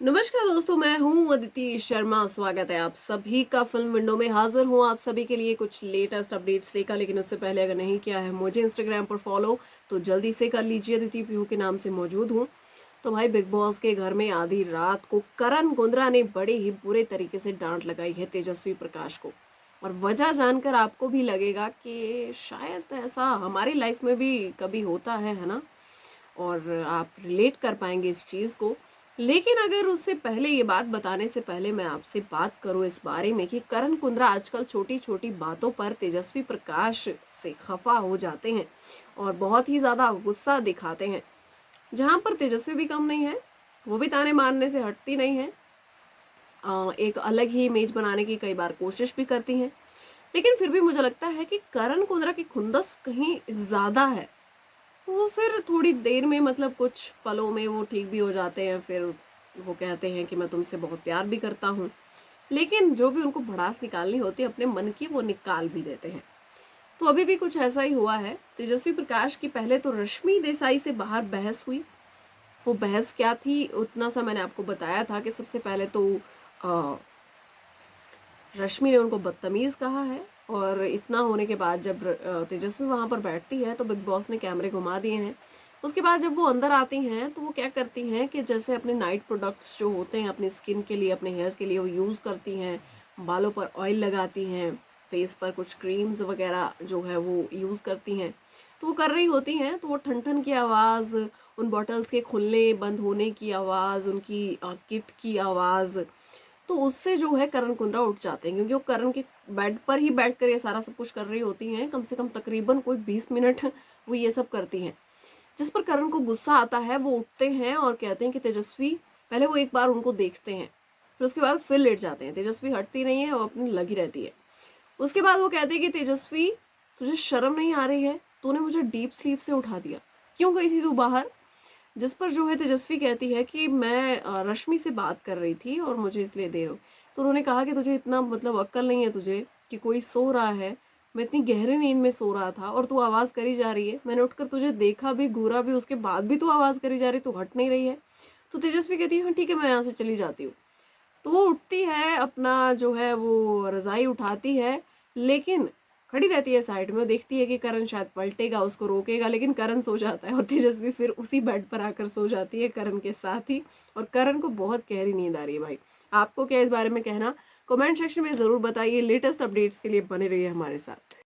नमस्कार दोस्तों, मैं हूं अदिति शर्मा। स्वागत है आप सभी का फिल्म विंडो में। हाजिर हूं आप सभी के लिए कुछ लेटेस्ट अपडेट्स लेकर, लेकिन उससे पहले अगर नहीं किया है मुझे इंस्टाग्राम पर फॉलो तो जल्दी से कर लीजिए। अदिति पीहू के नाम से मौजूद हूं। तो भाई, बिग बॉस के घर में आधी रात को करण कुंद्रा ने बड़े ही बुरे तरीके से डांट लगाई है तेजस्वी प्रकाश को। और वजह जानकर आपको भी लगेगा कि शायद ऐसा हमारी लाइफ में भी कभी होता है ना, और आप रिलेट कर पाएंगे इस चीज़ को। लेकिन अगर उससे पहले, ये बात बताने से पहले, मैं आपसे बात करूं इस बारे में कि करण कुंद्रा आजकल छोटी छोटी बातों पर तेजस्वी प्रकाश से खफा हो जाते हैं और बहुत ही ज़्यादा गुस्सा दिखाते हैं। जहां पर तेजस्वी भी कम नहीं है, वो भी ताने मारने से हटती नहीं है। एक अलग ही इमेज बनाने की कई बार कोशिश भी करती हैं। लेकिन फिर भी मुझे लगता है कि करण कुंद्रा की खुंदस कहीं ज़्यादा है। वो फिर थोड़ी देर में, मतलब कुछ पलों में वो ठीक भी हो जाते हैं। फिर वो कहते हैं कि मैं तुमसे बहुत प्यार भी करता हूँ, लेकिन जो भी उनको भड़ास निकालनी होती है अपने मन की, वो निकाल भी देते हैं। तो अभी भी कुछ ऐसा ही हुआ है तेजस्वी प्रकाश की। पहले तो रश्मि देसाई से बाहर बहस हुई। वो बहस क्या थी, उतना सा मैंने आपको बताया था कि सबसे पहले तो रश्मि ने उनको बदतमीज कहा है। और इतना होने के बाद जब तेजस्वी वहां पर बैठती है तो बिग बॉस ने कैमरे घुमा दिए हैं। उसके बाद जब वो अंदर आती हैं तो वो क्या करती हैं कि जैसे अपने नाइट प्रोडक्ट्स जो होते हैं अपनी स्किन के लिए, अपने हेयर्स के लिए, वो यूज़ करती हैं। बालों पर ऑयल लगाती हैं, फेस पर कुछ क्रीम्स वगैरह जो है वो यूज़ करती हैं। तो वो कर रही होती हैं तो वो ठन ठन की आवाज़, उन बॉटल्स के खुलने बंद होने की आवाज़, उनकी किट की आवाज़, तो उससे जो है करण कुंद्रा उठ जाते हैं। क्योंकि वो करण के बेड पर ही बैठकर ये सारा सब कुछ कर रही होती हैं। कम से कम तकरीबन कोई 20 मिनट वो ये सब करती हैं। जिस पर करण को गुस्सा आता है, वो उठते हैं और कहते हैं कि तेजस्वी, पहले वो एक बार उनको देखते हैं, फिर उसके बाद फिर लेट जाते हैं। तेजस्वी हटती नहीं है, वो अपनी लगी रहती है। उसके बाद वो कहते हैं कि तेजस्वी, तुझे शर्म नहीं आ रही है? तूने मुझे डीप स्लीप से उठा दिया, क्यों गई थी तू बाहर? जिस पर जो है तेजस्वी कहती है कि मैं रश्मि से बात कर रही थी और मुझे इसलिए देर हो। तो उन्होंने कहा कि तुझे इतना, मतलब अक्ल नहीं है तुझे कि कोई सो रहा है, मैं इतनी गहरी नींद में सो रहा था और तू आवाज़ करी जा रही है। मैंने उठकर तुझे देखा भी, घूरा भी, उसके बाद भी तू आवाज़ करी जा रही, तू हट नहीं रही है। तो तेजस्वी कहती है हाँ ठीक है, मैं यहाँ से चली जाती हूँ। तो वो उठती है, अपना जो है वो रज़ाई उठाती है, लेकिन खड़ी रहती है साइड में। देखती है कि करण शायद पलटेगा, उसको रोकेगा, लेकिन करण सो जाता है और तेजस्वी फिर उसी बेड पर आकर सो जाती है करण के साथ ही। और करण को बहुत गहरी नींद आ रही है। भाई, आपको क्या इस बारे में कहना? कमेंट सेक्शन में ज़रूर बताइए। लेटेस्ट अपडेट्स के लिए बने रहिए हमारे साथ।